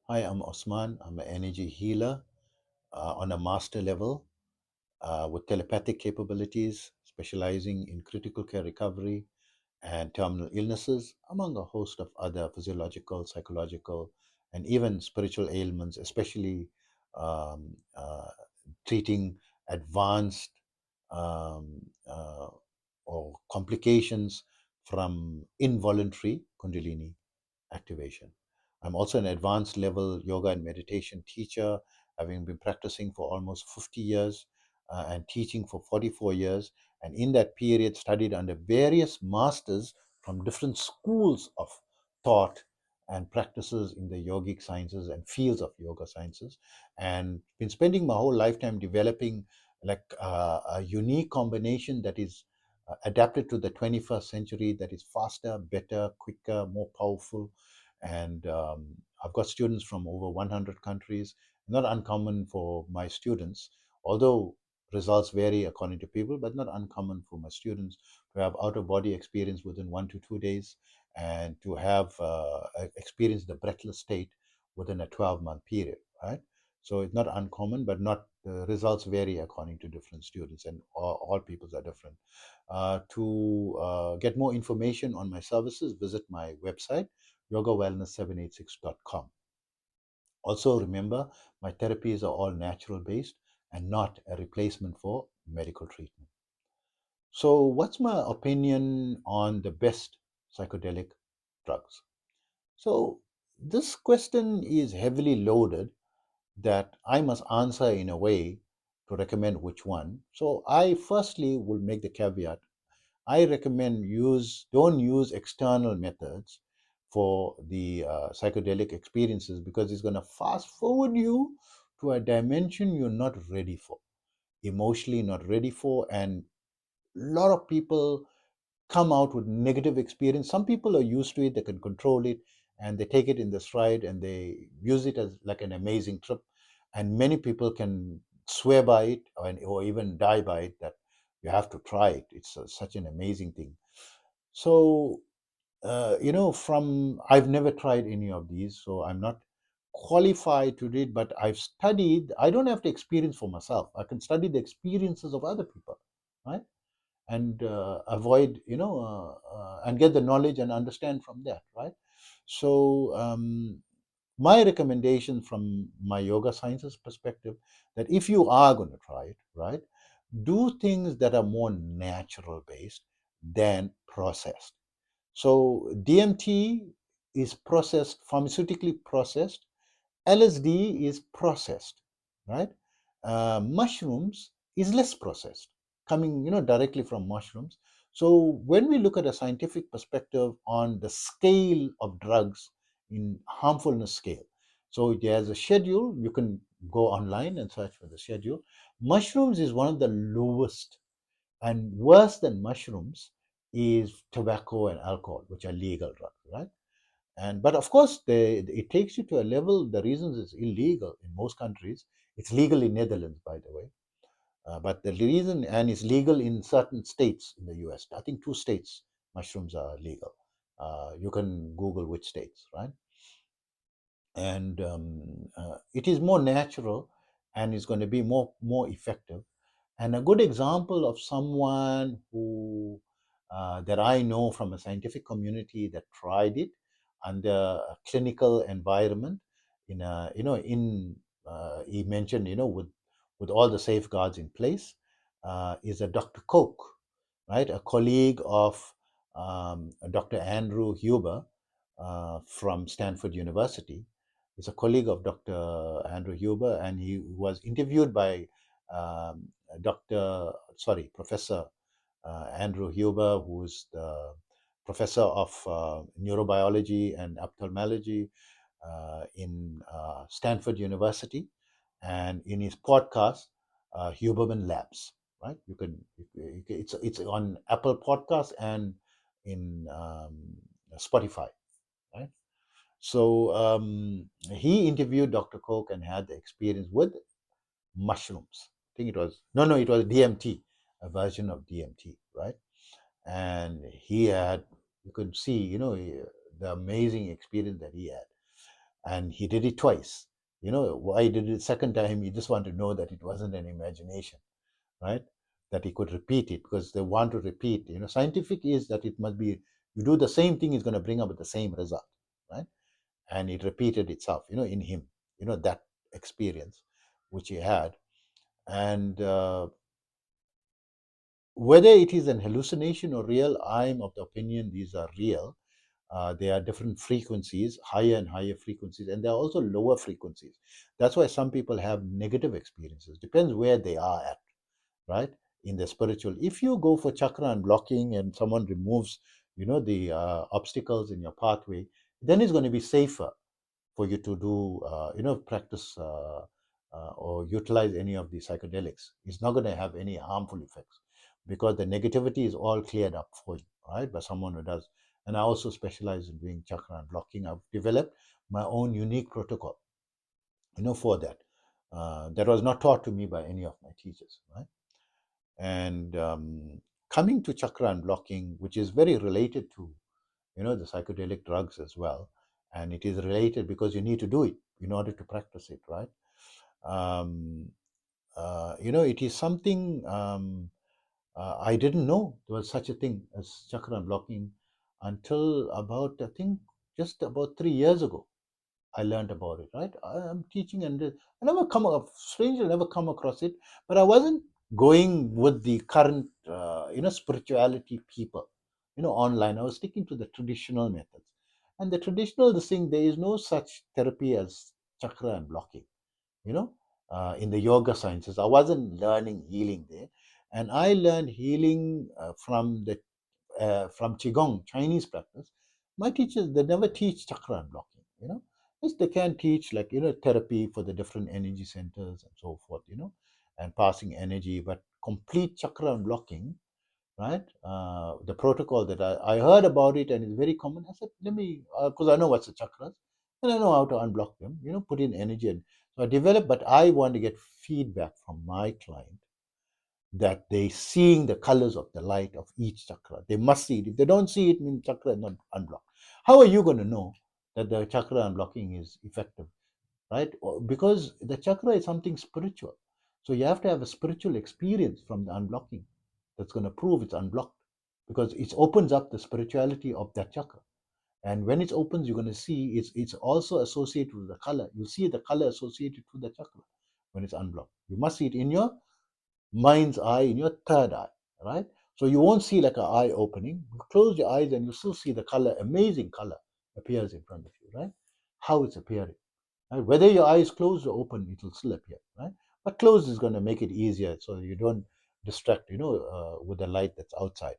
Hi, I'm Osman. I'm an energy healer on a master level with telepathic capabilities, specializing in critical care recovery and terminal illnesses, among a host of other physiological, psychological, and even spiritual ailments, especially um, uh, treating advanced um, uh, or complications from involuntary Kundalini activation. I'm also an advanced level yoga and meditation teacher, having been practicing for almost 50 years and teaching for 44 years. And in that period, studied under various masters from different schools of thought and practices in the yogic sciences and fields of yoga sciences, and been spending my whole lifetime developing a unique combination that is adapted to the 21st century, that is faster, better, quicker, more powerful. And I've got students from over 100 countries. Not uncommon for my students, although results vary according to people, but not uncommon for my students to have out of body experience within 1 to 2 days, and to have experienced the breathless state within a 12-month period, right? So it's not uncommon, but not the results vary according to different students, and all peoples are different. To get more information on my services, visit my website, yogawellness786.com. Also, remember, my therapies are all natural based and not a replacement for medical treatment. So, what's my opinion on the best psychedelic drugs? So, this question is heavily loaded that I must answer in a way to recommend which one. So, I firstly will make the caveat. I recommend don't use external methods for the psychedelic experiences, because it's going to fast forward you to a dimension you're not ready for, emotionally not ready for, and a lot of people come out with negative experience. Some people are used to it, they can control it, and they take it in the stride and they use it as like an amazing trip. And many people can swear by it, or even die by it, that you have to try it. It's such an amazing thing. So, from I've never tried any of these, so I'm not qualified to read, but I've studied. I don't have to experience for myself. I can study the experiences of other people, right? And avoid, and get the knowledge and understand from that, right? So, my recommendation from my yoga sciences perspective, that if you are going to try it, right, do things that are more natural based than processed. So DMT is processed, pharmaceutically processed. LSD is processed, right? Mushrooms is less processed, coming directly from mushrooms. So when we look at a scientific perspective on the scale of drugs in harmfulness scale, so there's a schedule. You can go online and search for the schedule. Mushrooms is one of the lowest, and worse than mushrooms is tobacco and alcohol, which are legal drugs, right? And but of course, it takes you to a level. The reasons it's illegal in most countries. It's legal in Netherlands, by the way. But the reason, and it's legal in certain states in the U.S. I think 2 states mushrooms are legal. You can Google which states, right? And it is more natural, and it's going to be more effective. And a good example of someone who that I know from a scientific community that tried it under a clinical environment, in a in he mentioned, with all the safeguards in place, is a Dr. Koch, right? A colleague of Dr. Andrew Huber from Stanford University. He's a colleague of Dr. Andrew Huber, and he was interviewed by Professor Andrew Huber, who's the professor of neurobiology and ophthalmology in Stanford University. And in his podcast, Huberman Labs, right? It's on Apple Podcasts and in Spotify, right? So he interviewed Dr. Koch and had the experience with mushrooms. I think it was no, it was DMT, a version of DMT, right? And he had, you could see, the amazing experience that he had. and he did it twice. Why he did it second time? He just wanted to know that it wasn't an imagination, right? That he could repeat it because they want to repeat. Scientific is that it must be you do the same thing is going to bring about the same result, right? And it repeated itself, in him, that experience which he had, and whether it is an hallucination or real, I'm of the opinion these are real. There are different frequencies, higher and higher frequencies, and there are also lower frequencies. That's why some people have negative experiences. Depends where they are at, right? In the spiritual. If you go for chakra unblocking and someone removes, the obstacles in your pathway, then it's going to be safer for you to do, practice or utilize any of the psychedelics. It's not going to have any harmful effects because the negativity is all cleared up for you, right? By someone who does. And I also specialize in doing chakra unblocking. I've developed my own unique protocol, for that. That was not taught to me by any of my teachers, right? And coming to chakra unblocking, which is very related to the psychedelic drugs as well, and it is related because you need to do it in order to practice it, right? um, it is something I didn't know there was such a thing as chakra unblocking until about, I think, just about 3 years ago. I learned about it, right? I'm teaching, and I never come up, strangely, never come across it, but I wasn't going with the current, spirituality people, online. I was sticking to the traditional methods. And the traditional, the thing, there is no such therapy as chakra and blocking, you know, in the yoga sciences. I wasn't learning healing there. And I learned healing from Qigong, Chinese practice. My teachers, they never teach chakra unblocking, Yes, they can teach like, therapy for the different energy centers and so forth, and passing energy, but complete chakra unblocking, right? The protocol that I heard about it and it's very common. I said, let me, because I know what's the chakras and I know how to unblock them, put in energy. And so I developed, but I want to get feedback from my client that they seeing the colors of the light of each chakra. They must see it. If they don't see it, means chakra is not unblocked. How are you going to know that the chakra unblocking is effective, right? Because the chakra is something spiritual. So you have to have a spiritual experience from the unblocking that's going to prove it's unblocked because it opens up the spirituality of that chakra. And when it opens, you're going to see it's also associated with the color. You see the color associated to the chakra when it's unblocked. You must see it in your mind's eye, in your third eye, right? So you won't see like an eye opening. You close your eyes and you still see the color, amazing color appears in front of you, right? How it's appearing, right? Whether your eye is closed or open, it will still appear, right? But closed is going to make it easier so you don't distract, with the light that's outside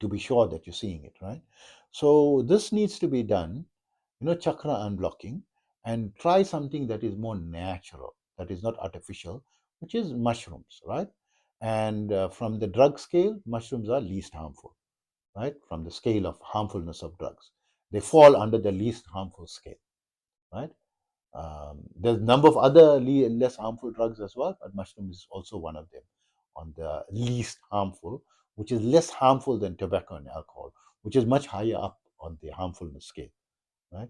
to be sure that you're seeing it, right? So this needs to be done, chakra unblocking, and try something that is more natural, that is not artificial, which is mushrooms, right? And from the drug scale, mushrooms are least harmful, right? From the scale of harmfulness of drugs, they fall under the least harmful scale, right? There's a number of other less harmful drugs as well, but mushroom is also one of them on the least harmful, which is less harmful than tobacco and alcohol, which is much higher up on the harmfulness scale, right?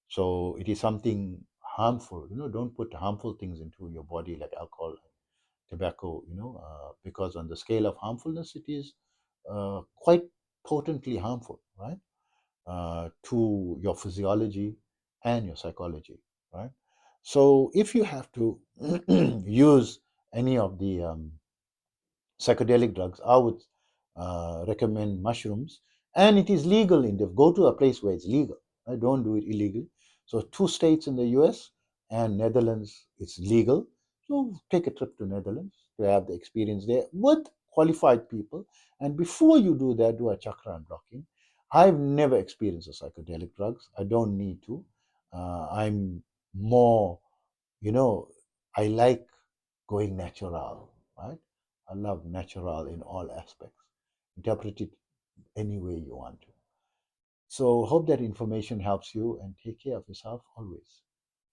So it is something harmful. Don't put harmful things into your body like alcohol, tobacco, because on the scale of harmfulness, it is quite potently harmful, right? To your physiology and your psychology, right? So if you have to use any of the psychedelic drugs, I would recommend mushrooms. And it is legal in the go to a place where it's legal. Right? Don't do it illegally. So 2 states in the US and Netherlands, it's legal. So take a trip to Netherlands to have the experience there with qualified people. And before you do that, do a chakra unblocking. I've never experienced a psychedelic drugs. I don't need to. I'm more, you know, I like going natural, right? I love natural in all aspects. Interpret it any way you want to. So hope that information helps you and take care of yourself always.